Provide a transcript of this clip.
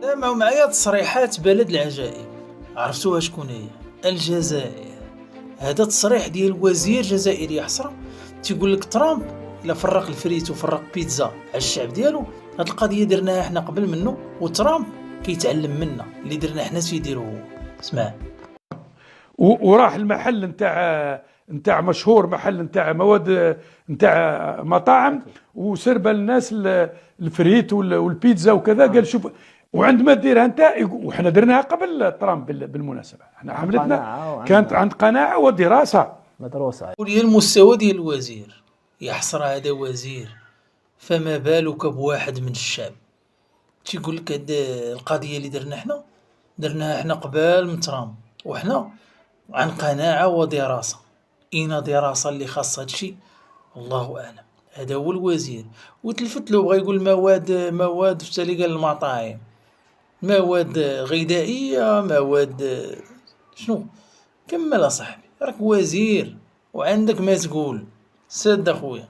لا، ما هو معايا تصريحات بلد العجائب، عرفتوها شكون هي؟ الجزائر. هذا تصريح ديال وزير جزائري حصرا، تيقول لك ترامب الا فرق الفريت وفرق بيتزا على الشعب ديالو، هاد القضيه درناها حنا قبل منه، وترامب كيتعلم منا اللي درنا حنا تيديرو هو. اسمع. وراح المحل نتاع مشهور، محل نتاع مواد نتاع مطاعم، وسرب الناس الفريت والبيتزا وكذا. قال شوف، وعندما ديرها انت، وحنا درناها قبل ترامب بالمناسبه، احنا حملتنا كانت عند قناعه ودراسه مدروسة. ولي المستوى ديال الوزير يحصر، هذا وزير، فما بالك بواحد من الشعب تيقول لك هاد القضيه اللي درناها حنا قبل من ترامب، وحنا عن قناعه ودراسه. اين دراسه اللي خاص هادشي؟ الله اعلم. هذا هو الوزير، وتلفت له بغا يقول مواد في اللي قال المطاعم، مواد غذائيه، مواد شنو. كمل اصاحبي، راك وزير وعندك ما تقول. سد اخويا.